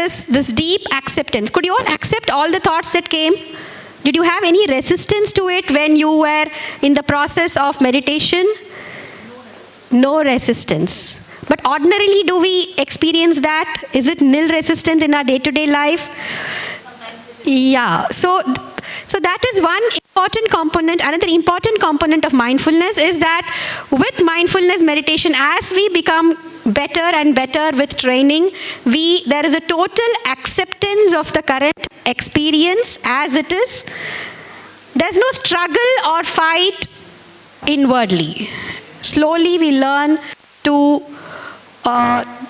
is this deep acceptance. Could you all accept all the thoughts that came? Did you have any resistance to it when you were in the process of meditation? No resistance. But ordinarily, do we experience that? Is it nil resistance in our day-to-day life? Yeah. So that is one important component. Another important component of mindfulness is that with mindfulness meditation, as we become better and better with training, there is a total acceptance of the current experience as it is. There's no struggle or fight inwardly. Slowly we learn to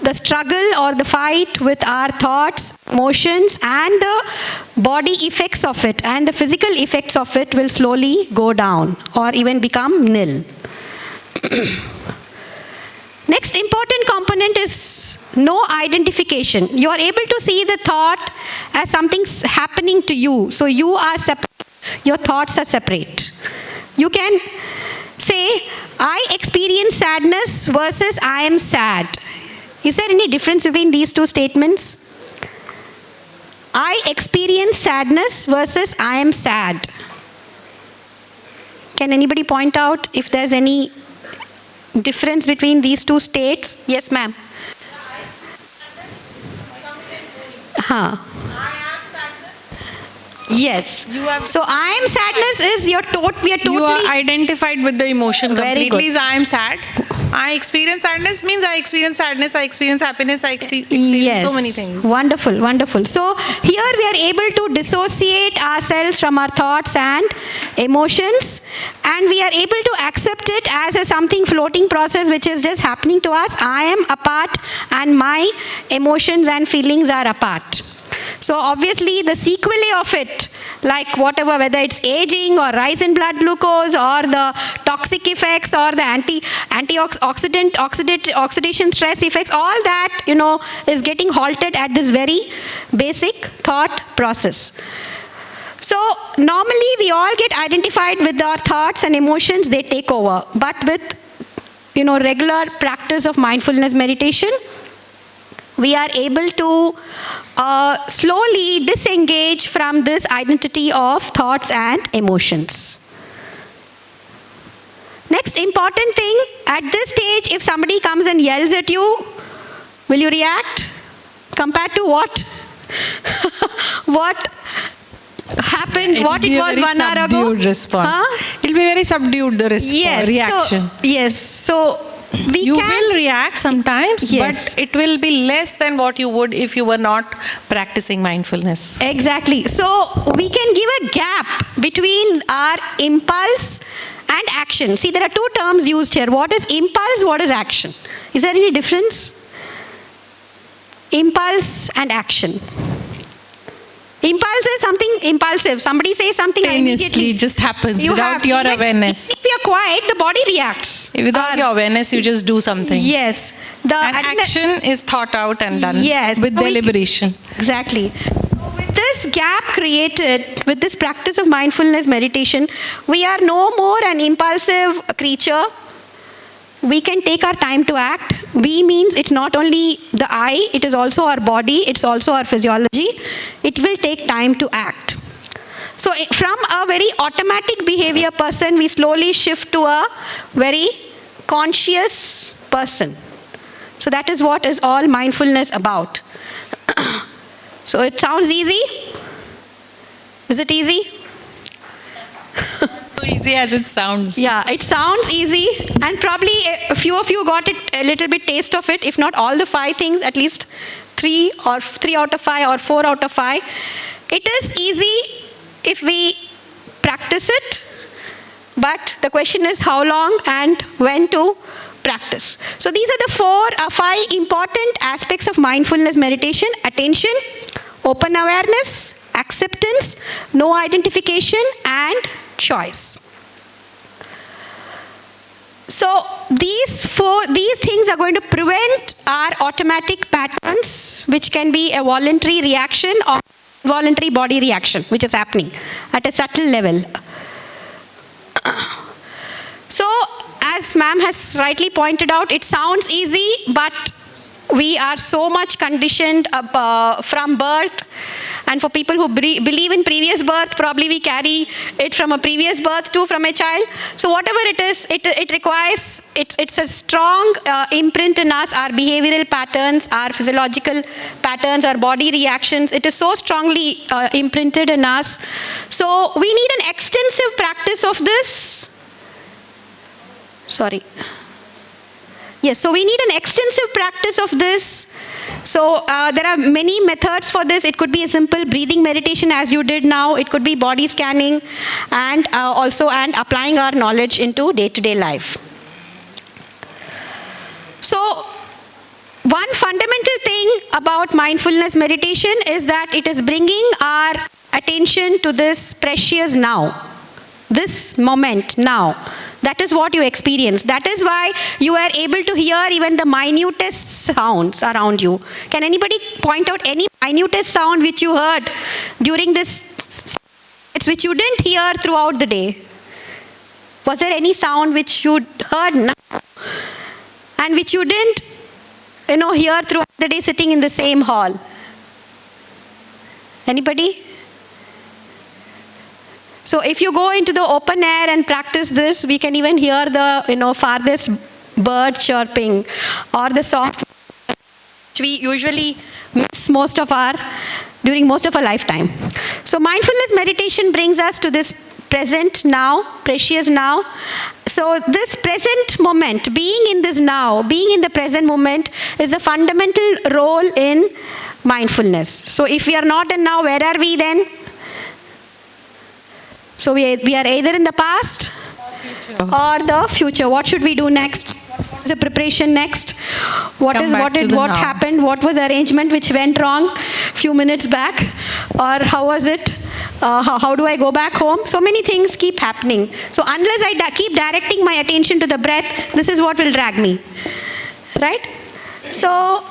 the struggle or the fight with our thoughts, emotions, and the body effects of it and the physical effects of it will slowly go down or even become nil. Next important component is no identification. You are able to see the thought as something happening to you. So you are separate. Your thoughts are separate. You can say, I experience sadness versus I am sad. Is there any difference between these two statements? I experience sadness versus I am sad. Can anybody point out if there's any difference between these two states? Yes, ma'am. Yes. So I am sadness is we are totally. You are identified with the emotion completely. Very I am sad. I experience sadness means I experience sadness. I experience happiness. I experience so many things. Wonderful, wonderful. So here we are able to dissociate ourselves from our thoughts and emotions, and we are able to accept it as a something floating process which is just happening to us. I am apart and my emotions and feelings are apart. So obviously the sequelae of it, like whatever, whether it's aging or rise in blood glucose or the toxic effects or the oxidation stress effects, all that, is getting halted at this very basic thought process. So normally we all get identified with our thoughts and emotions, they take over. But with, regular practice of mindfulness meditation, we are able to slowly disengage from this identity of thoughts and emotions. Next important thing, at this stage, if somebody comes and yells at you, will you react? Compared to what? What happened, what it was 1 hour ago? Response. It will be very subdued, the response, reaction. So you will react sometimes, but it will be less than what you would if you were not practicing mindfulness. Exactly. So we can give a gap between our impulse and action. See, there are two terms used here. What is impulse? What is action? Is there any difference? Impulse and action. Impulse is something impulsive. Somebody says something immediately. It just happens without your awareness. If you're quiet, the body reacts. Without your awareness, you just do something. Yes. And action is thought out and done with deliberation. Exactly. With this gap created, with this practice of mindfulness meditation, we are no more an impulsive creature. We can take our time to act. We means it's not only the I, it is also our body, it's also our physiology. It will take time to act. So from a very automatic behavior person, we slowly shift to a very conscious person. So that is what is all mindfulness about. So it sounds easy? Is it easy? So easy as it sounds. Yeah, it sounds easy, and probably a few of you got it a little bit taste of it. If not all the 5 things, at least 3 out of 5 or 4 out of 5. It is easy if we practice it, but the question is how long and when to practice. So these are the 5 important aspects of mindfulness meditation: attention, open awareness, acceptance, no identification, and choice. So these things are going to prevent our automatic patterns, which can be a voluntary reaction or voluntary body reaction, which is happening at a subtle level. So as ma'am has rightly pointed out, it sounds easy, but we are so much conditioned from birth. And for people who believe in previous birth, probably we carry it from a previous birth too, from a child. So whatever it is, it requires, it's a strong imprint in us, our behavioral patterns, our physiological patterns, our body reactions. It is so strongly imprinted in us. So we need an extensive practice of this. Sorry. Yes, so we need an extensive practice of this. So there are many methods for this. It could be a simple breathing meditation as you did now. It could be body scanning and also applying our knowledge into day-to-day life. So one fundamental thing about mindfulness meditation is that it is bringing our attention to this precious now, this moment now. That is what you experience. That is why you are able to hear even the minutest sounds around you. Can anybody point out any minutest sound which you heard during this, which you didn't hear throughout the day? Was there any sound which you heard now and which you didn't, hear throughout the day sitting in the same hall? Anybody? So if you go into the open air and practice this, we can even hear the farthest bird chirping or the soft which we usually miss during most of our lifetime. So mindfulness meditation brings us to this present now, precious now. So this present moment, being in this now, being in the present moment is a fundamental role in mindfulness. So if we are not in now, where are we then? So we are either in the past or the future. What should we do next? What is the preparation next? What happened? What was the arrangement which went wrong few minutes back? Or how was it? How do I go back home? So many things keep happening. So unless I keep directing my attention to the breath, this is what will drag me. Right? So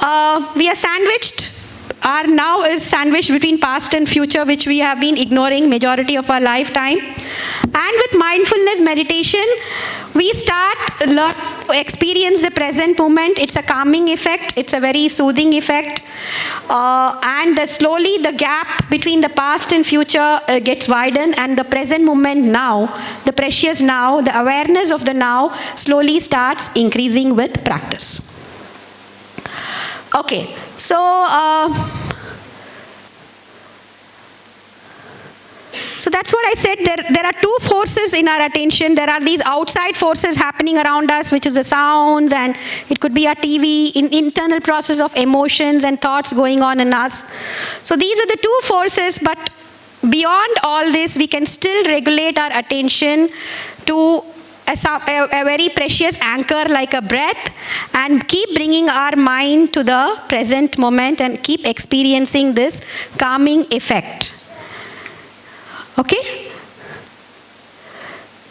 we are sandwiched. Our now is sandwiched between past and future, which we have been ignoring majority of our lifetime. And with mindfulness meditation, we start learn to experience the present moment. It's a calming effect. It's a very soothing effect. And slowly the gap between the past and future gets widened, and the present moment now, the precious now, the awareness of the now slowly starts increasing with practice. Okay, so that's what I said. There are two forces in our attention. There are these outside forces happening around us, which is the sounds, and it could be our TV, internal process of emotions and thoughts going on in us. So these are the two forces, but beyond all this, we can still regulate our attention to a very precious anchor like a breath, and keep bringing our mind to the present moment and keep experiencing this calming effect. Okay?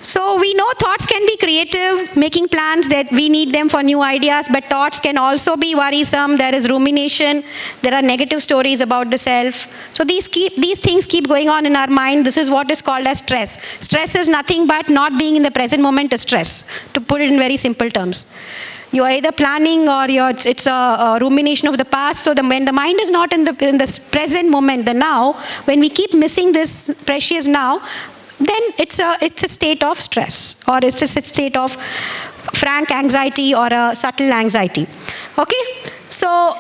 So we know thoughts can be creative, making plans that we need them for new ideas, but thoughts can also be worrisome. There is rumination. There are negative stories about the self. So these things keep going on in our mind. This is what is called as stress. Stress is nothing but not being in the present moment is stress, to put it in very simple terms. You are either planning or it's a rumination of the past. So when the mind is not in the present moment, the now, when we keep missing this precious now, then it's a state of stress, or it's a state of frank anxiety or a subtle anxiety. Okay? So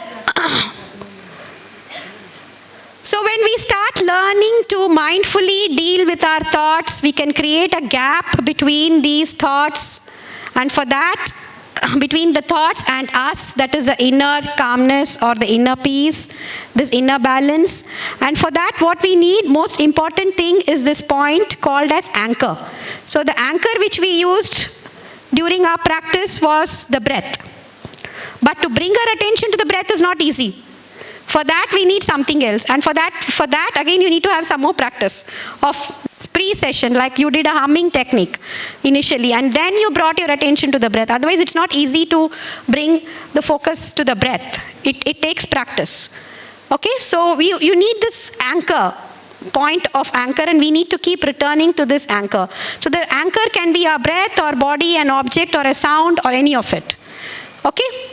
when we start learning to mindfully deal with our thoughts, we can create a gap between these thoughts, and for that, between the thoughts and us, that is the inner calmness or the inner peace, this inner balance. And for that, what we need, most important thing, is this point called as anchor. So the anchor which we used during our practice was the breath. But to bring our attention to the breath is not easy. For that, we need something else. And for that, again, you need to have some more practice of pre-session, like you did a humming technique initially, and then you brought your attention to the breath. Otherwise, it's not easy to bring the focus to the breath. It takes practice. Okay, so you need this anchor, point of anchor, and we need to keep returning to this anchor. So the anchor can be our breath or body, an object or a sound or any of it. Okay?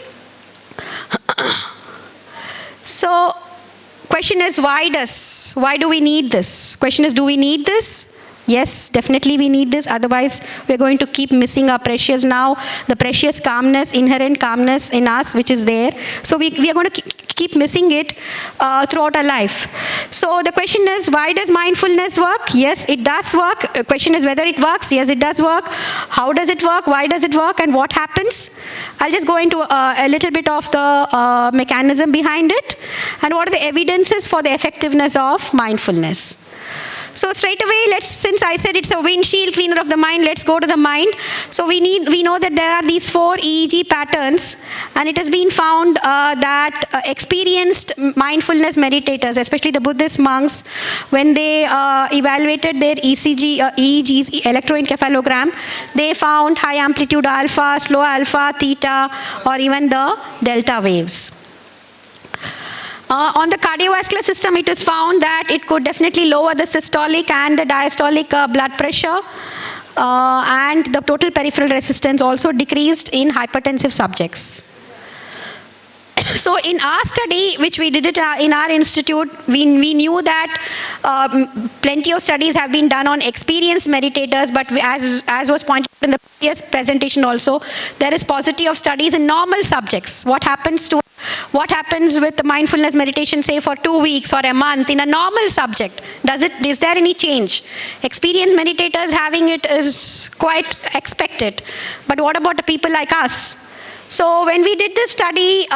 So, question is, why do we need this? Question is, do we need this? Yes, definitely we need this. Otherwise, we're going to keep missing our precious now, the precious calmness, inherent calmness in us, which is there. So we are going to keep missing it throughout our life. So the question is, why does mindfulness work? Yes, it does work. The question is whether it works. Yes, it does work. How does it work? Why does it work? And what happens? I'll just go into a little bit of the mechanism behind it. And what are the evidences for the effectiveness of mindfulness? So straight away, since I said it's a windshield cleaner of the mind, let's go to the mind. So we know that there are these 4 EEG patterns, and it has been found that experienced mindfulness meditators, especially the Buddhist monks, when they evaluated their EEGs, electroencephalogram, they found high amplitude alpha, slow alpha, theta, or even the delta waves. On the cardiovascular system, it is found that it could definitely lower the systolic and the diastolic blood pressure, and the total peripheral resistance also decreased in hypertensive subjects. So in our study, which we did it in our institute, we knew that plenty of studies have been done on experienced meditators, but as was pointed out in the previous presentation also, there is paucity of studies in normal subjects. What happens with the mindfulness meditation, say for 2 weeks or a month in a normal subject? Is there any change? Experienced meditators having it is quite expected. But what about the people like us? So when we did this study,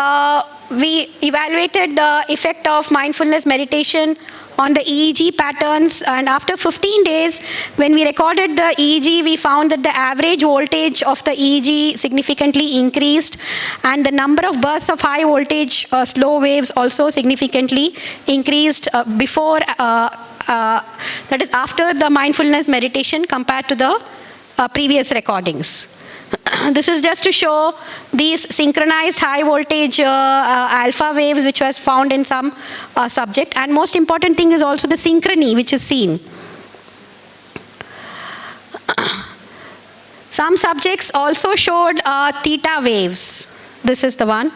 we evaluated the effect of mindfulness meditation on the EEG patterns, and after 15 days, when we recorded the EEG, we found that the average voltage of the EEG significantly increased, and the number of bursts of high voltage slow waves also significantly increased before, that is after the mindfulness meditation compared to the previous recordings. This is just to show these synchronized high voltage alpha waves which was found in some subject, and most important thing is also the synchrony which is seen. Some subjects also showed theta waves. This is the one.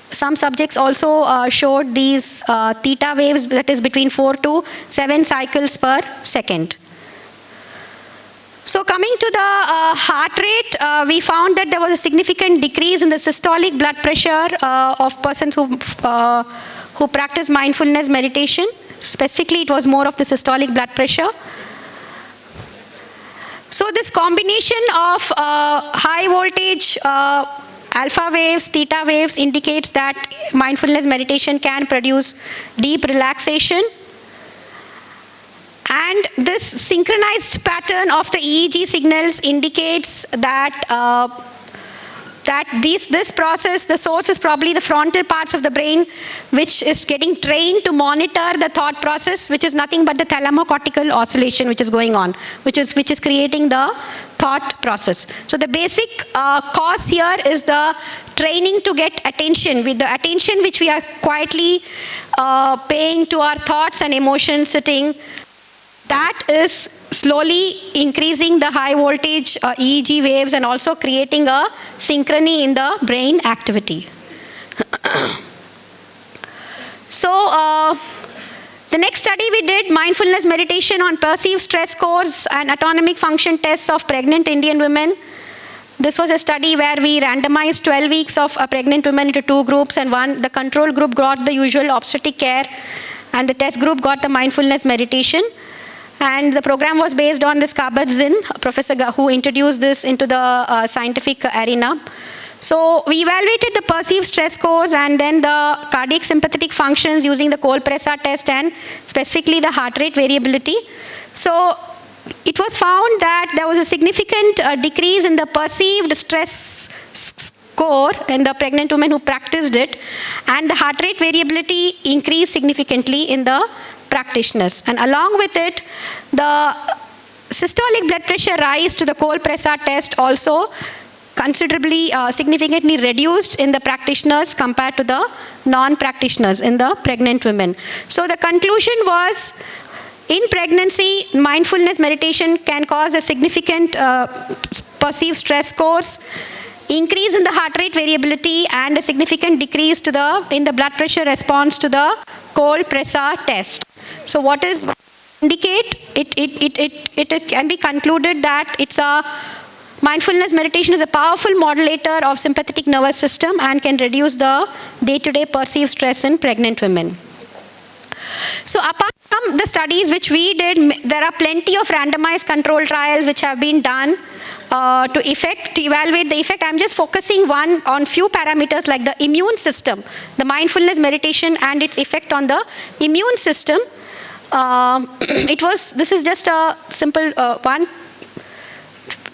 Some subjects also showed these theta waves, that is between 4 to 7 cycles per second. So coming to the heart rate, we found that there was a significant decrease in the systolic blood pressure of persons who practice mindfulness meditation. Specifically, it was more of the systolic blood pressure. So this combination of high voltage alpha waves, theta waves indicates that mindfulness meditation can produce deep relaxation. And this synchronized pattern of the EEG signals indicates that this process, the source is probably the frontal parts of the brain, which is getting trained to monitor the thought process, which is nothing but the thalamocortical oscillation which is going on, which is creating the thought process. So the basic cause here is the training to get attention, with the attention which we are quietly paying to our thoughts and emotions sitting. That is slowly increasing the high voltage EEG waves and also creating a synchrony in the brain activity. So the next study we did, mindfulness meditation on perceived stress scores and autonomic function tests of pregnant Indian women. This was a study where we randomized 12 weeks of pregnant women into 2 groups, and the control group got the usual obstetric care, and the test group got the mindfulness meditation. And the program was based on this Kabat-Zinn, professor who introduced this into the scientific arena. So we evaluated the perceived stress scores and then the cardiac sympathetic functions using the Cole-Presa test and specifically the heart rate variability. So it was found that there was a significant decrease in the perceived stress score in the pregnant women who practiced it, and the heart rate variability increased significantly in the practitioners. And along with it, the systolic blood pressure rise to the Cole-Presa test also considerably, significantly reduced in the practitioners compared to the non-practitioners in the pregnant women. So the conclusion was, in pregnancy, mindfulness meditation can cause a significant perceived stress scores. increase in the heart rate variability and a significant decrease in the blood pressure response to the cold pressor test. So what is indicate? It can be concluded that mindfulness meditation is a powerful modulator of sympathetic nervous system and can reduce the day-to-day perceived stress in pregnant women. So apart from the studies which we did, there are plenty of randomized control trials which have been done to evaluate the effect. I'm just focusing on few parameters like the immune system, the mindfulness meditation and its effect on the immune system. This is just a simple one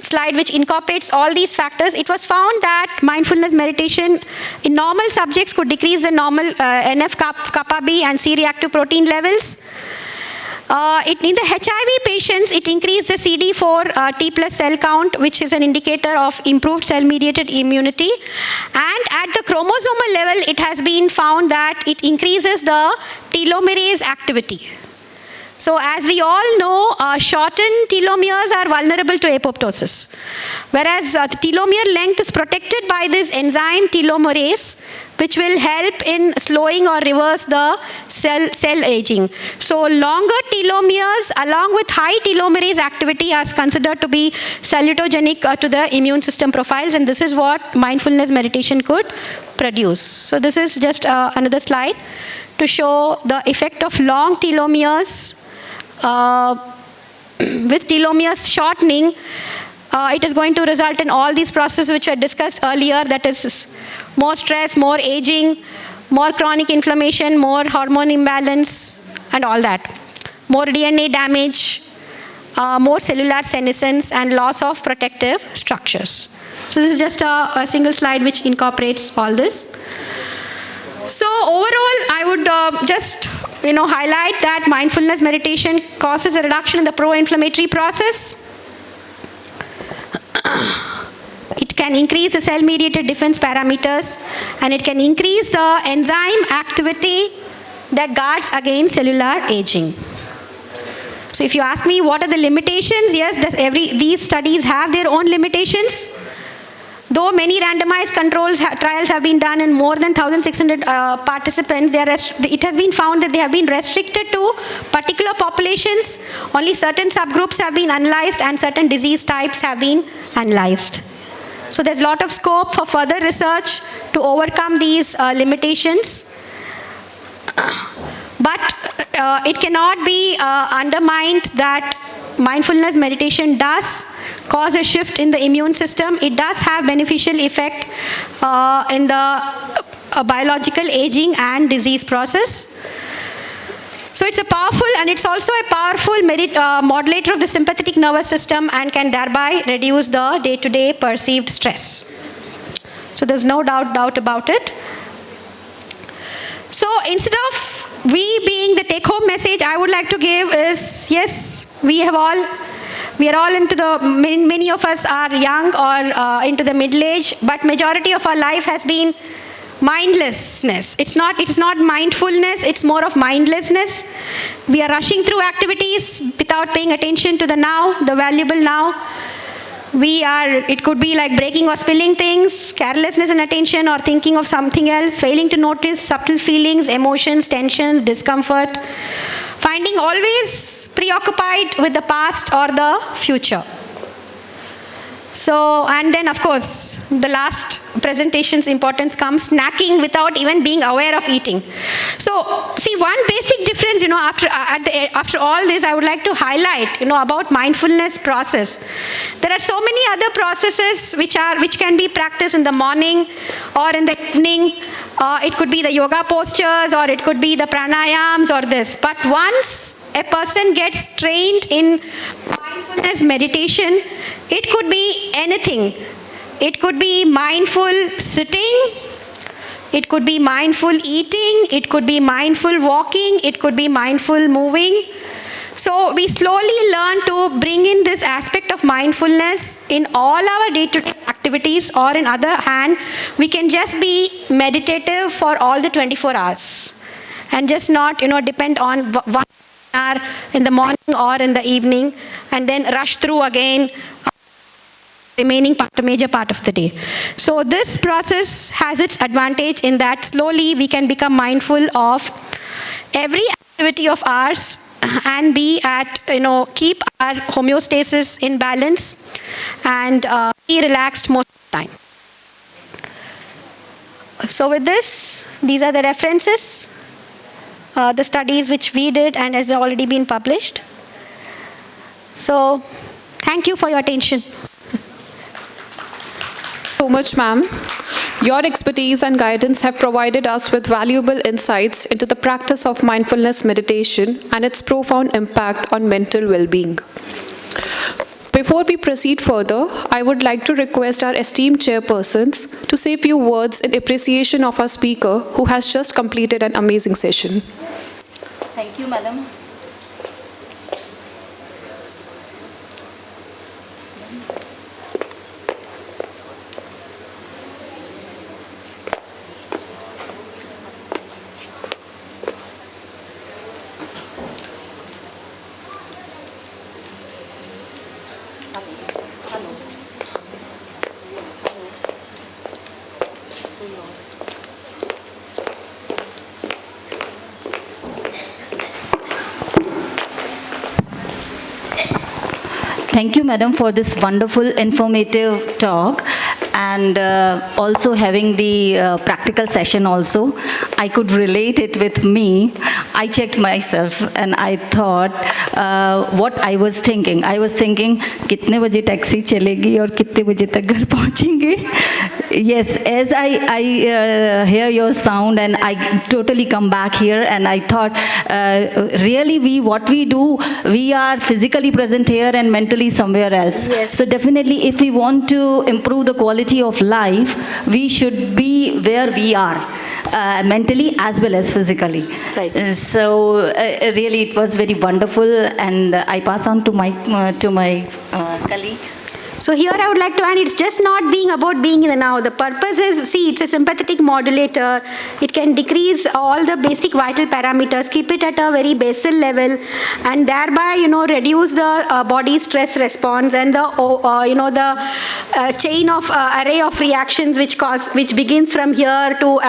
slide which incorporates all these factors. It was found that mindfulness meditation in normal subjects could decrease the normal NF-kappa B and C-reactive protein levels. In the HIV patients, it increased the CD4 T plus cell count, which is an indicator of improved cell-mediated immunity. And at the chromosomal level, it has been found that it increases the telomerase activity. So as we all know, shortened telomeres are vulnerable to apoptosis, whereas the telomere length is protected by this enzyme telomerase, which will help in slowing or reverse the cell aging. So longer telomeres along with high telomerase activity are considered to be salutogenic to the immune system profiles, and this is what mindfulness meditation could produce. So this is just another slide to show the effect of long telomeres. With telomeres shortening, it is going to result in all these processes which were discussed earlier, that is more stress, more aging, more chronic inflammation, more hormone imbalance and all that. More DNA damage, more cellular senescence and loss of protective structures. So this is just a single slide which incorporates all this. So overall, I would just highlight that mindfulness meditation causes a reduction in the pro-inflammatory process. It can increase the cell-mediated defense parameters, and it can increase the enzyme activity that guards against cellular aging. So if you ask me what are the limitations, yes, these studies have their own limitations. Though many randomized trials have been done in more than 1,600 participants, it has been found that they have been restricted to particular populations. Only certain subgroups have been analyzed and certain disease types have been analyzed. So there's a lot of scope for further research to overcome these limitations. But it cannot be undermined that mindfulness meditation does cause a shift in the immune system. It does have beneficial effect in the biological aging and disease process. So it's it's also a powerful modulator of the sympathetic nervous system and can thereby reduce the day-to-day perceived stress. So there's no doubt about it. So instead of we being the take-home message I would like to give is, yes, we are all many of us are young or into the middle age, but majority of our life has been mindlessness. It's not mindfulness, it's more of mindlessness. We are rushing through activities without paying attention to the now, the valuable now. It could be like breaking or spilling things, carelessness in attention or thinking of something else, failing to notice subtle feelings, emotions, tension, discomfort, finding always preoccupied with the past or the future. So, and then of course, the last presentation's importance comes snacking without even being aware of eating. So, see, one basic difference, after all this, I would like to highlight, about mindfulness process. There are so many other processes which can be practiced in the morning or in the evening. It could be the yoga postures or it could be the pranayams or this. But once a person gets trained in mindfulness meditation, it could be anything. It could be mindful sitting, it could be mindful eating, it could be mindful walking, it could be mindful moving. So we slowly learn to bring in this aspect of mindfulness in all our day-to-day activities, or in other hand, we can just be meditative for all the 24 hours and just not, depend on 1 hour in the morning or in the evening and then rush through again remaining part, a major part of the day. So this process has its advantage in that slowly we can become mindful of every activity of ours and be at, keep our homeostasis in balance and be relaxed most of the time. So with this, these are the references, the studies which we did and has already been published. So thank you for your attention. So much, ma'am. Your expertise and guidance have provided us with valuable insights into the practice of mindfulness meditation and its profound impact on mental well-being. Before we proceed further, I would like to request our esteemed chairpersons to say a few words in appreciation of our speaker who has just completed an amazing session. Thank you, madam. Thank you, madam, for this wonderful, informative talk, and also having the practical session also. I could relate it with me. I checked myself and I thought what I was thinking. I was thinking, कितने बजे taxi चलेगी और कितने बजे तक घर पहुँचेंगे? Yes, as I hear your sound and I totally come back here and I thought, really what we do, we are physically present here and mentally somewhere else. Yes. So definitely if we want to improve the quality of life, we should be where we are. Mentally as well as physically. Right. So really it was very wonderful, and I pass on to my colleague. So here I would like to add, it's just not being about being in the now. The purpose is, see, it's a sympathetic modulator. It can decrease all the basic vital parameters, keep it at a very basal level, and thereby, reduce the body stress response and the, the chain of array of reactions which begins from here to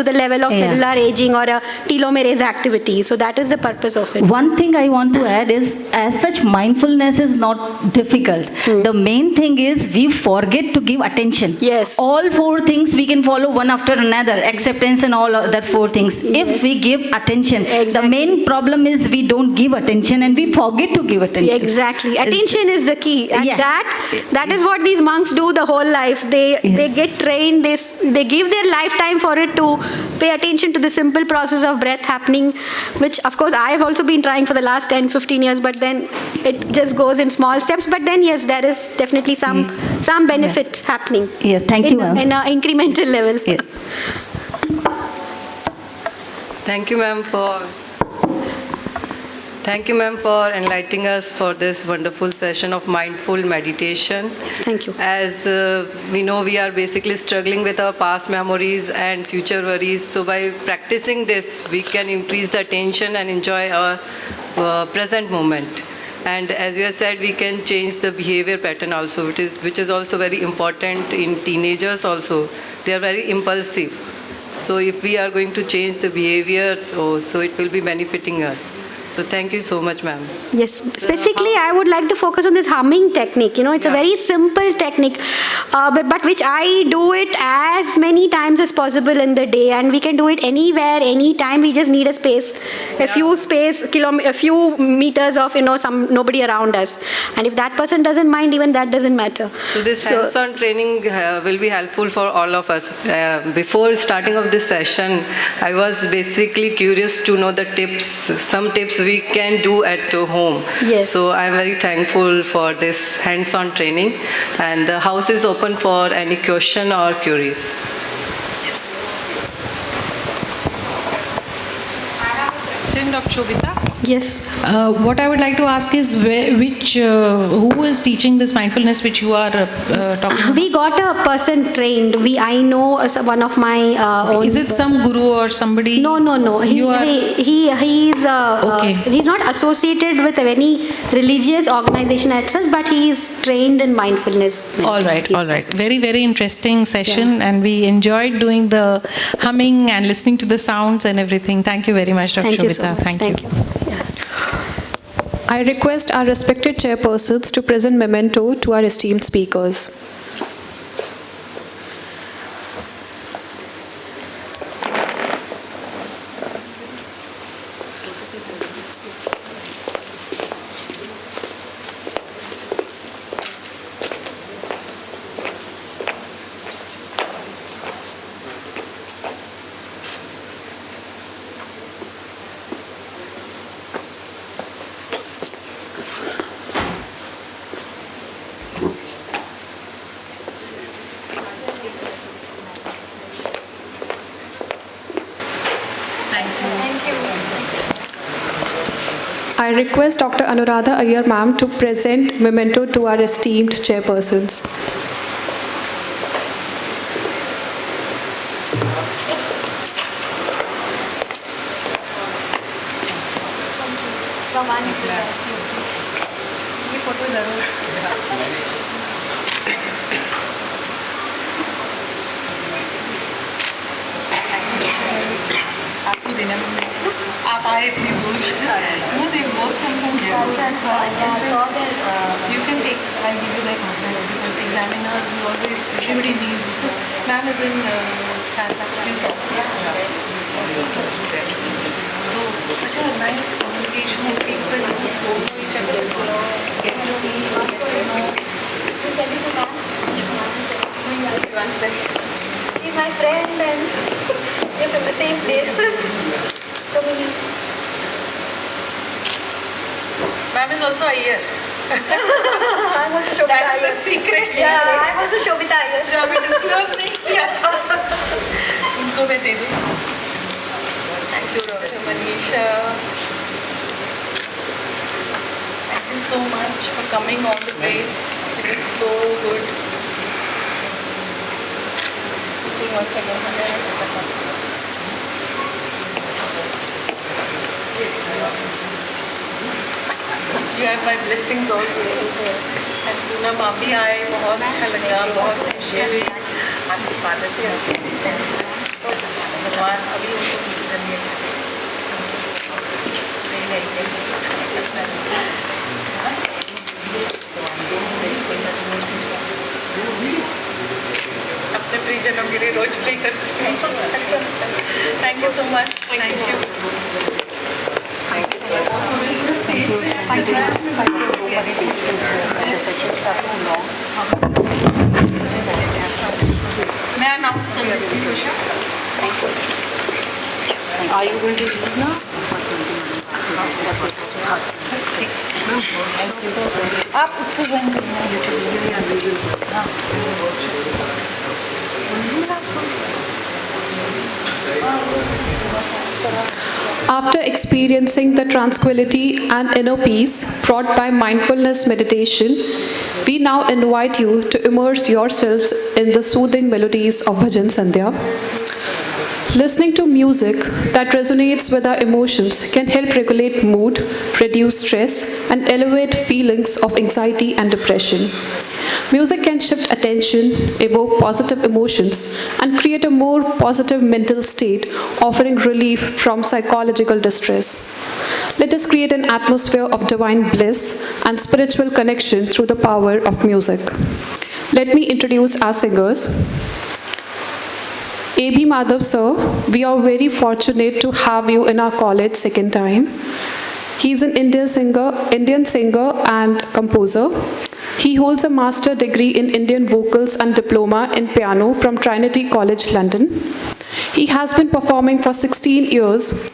the level of cellular aging or a telomerase activity. So that is the purpose of it. One thing I want to add is, as such, mindfulness is not difficult. The main thing is we forget to give attention. Yes. All four things we can follow one after another, acceptance and all other four things. Yes. If we give attention, Exactly. the main problem is we don't give attention and we forget to give attention. Exactly. Attention is the key. And Yeah. that is what these monks do the whole life. They get trained, they give their lifetime for it to pay attention to the simple process of breath happening, which of course I have also been trying for the last 10-15 years, but then it just goes in small steps. But then yes, there is definitely some benefit happening. Yes, thank you, ma'am. In an incremental level. Yes. Thank you, ma'am, for enlightening us for this wonderful session of mindful meditation. Yes, thank you. As we know, we are basically struggling with our past memories and future worries. So by practicing this, we can increase the attention and enjoy our present moment. And as you have said, we can change the behavior pattern also, which is also very important in teenagers also. They are very impulsive. So if we are going to change the behavior, so it will be benefiting us. So thank you so much, ma'am. Yes, specifically I would like to focus on this humming technique. It's a very simple technique, but which I do it as many times as possible in the day, and we can do it anywhere, anytime. We just need a space, a few meters of nobody around us, and if that person doesn't mind, even that doesn't matter. So this hands-on training will be helpful for all of us. Before starting of this session, I was basically curious to know the tips, some tips we can do at home. Yes. So I'm very thankful for this hands-on training, and the house is open for any question or queries. Yes. student of Shobita. Yes. What I would like to ask is who is teaching this mindfulness which you are talking about? We got a person trained. I know one of my own. Is it some guru or somebody? No. He's Okay. he's not associated with any religious organization as such, but he is trained in mindfulness. All right. He's- Very, very interesting session, and we enjoyed doing the humming and listening to the sounds and everything. Thank you very much, Dr. Thank you so Shobita. much. Thank you. I request our respected chairpersons to present memento to our esteemed speakers. I request Dr. Anuradha Iyer ma'am to present memento to our esteemed chairpersons. आप आए इतनी दूर no they work from here you can take I'll give you like notes because examiners will always everybody needs ma'am is in Santa Cruz so such a nice communication and people who follow each other get to He's my friend and we're from the same place. So many. ma'am is also here I'm also Shobita that's the Iyer. secret Yeah, I'm also Shobita Iyer. जो अभी disclose नहीं किया उनको मैं दे दूँ thank you Dr. Manisha thank you so much for coming all the way it is so good once again you have my blessings always and Poonam आप भी आए बहुत अच्छा लगा बहुत खुशी हुई आपकी स्वागत है भगवान अभी उनको ठीक करने अपने परिजनों के लिए रोज प्ले करते हैं thank you so much thank you मैं अनाउंस कर देती हूँ Are you going to leave now? आप उससे ज्वाइन करना After experiencing the tranquility and inner peace brought by mindfulness meditation, we now invite you to immerse yourselves in the soothing melodies of Bhajan Sandhya. Listening to music that resonates with our emotions can help regulate mood, reduce stress, and elevate feelings of anxiety and depression. Music can shift attention, evoke positive emotions, and create a more positive mental state, offering relief from psychological distress. Let us create an atmosphere of divine bliss and spiritual connection through the power of music. Let me introduce our singers. A.B. Madhav sir, we are very fortunate to have you in our college second time. He is an Indian singer and composer. He holds a master degree in Indian vocals and diploma in piano from Trinity College, London. He has been performing for 16 years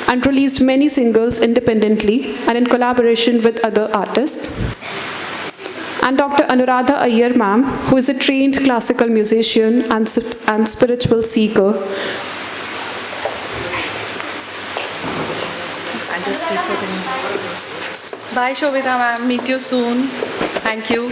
and released many singles independently and in collaboration with other artists. And Dr. Anuradha Iyer ma'am, who is a trained classical musician and spiritual seeker. I'll just speak for them. Bye, Shobita ma'am. Meet you soon. Thank you.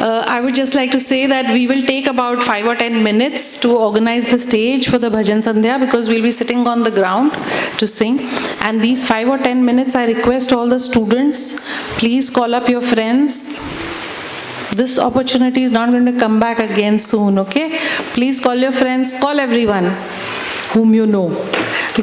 I would just like to say that we will take about 5 or 10 minutes to organize the stage for the Bhajan Sandhya, because we'll be sitting on the ground to sing. And these 5 or 10 minutes, I request all the students, please call up your friends. This opportunity is not going to come back again soon, okay? Please call your friends, call everyone whom you know.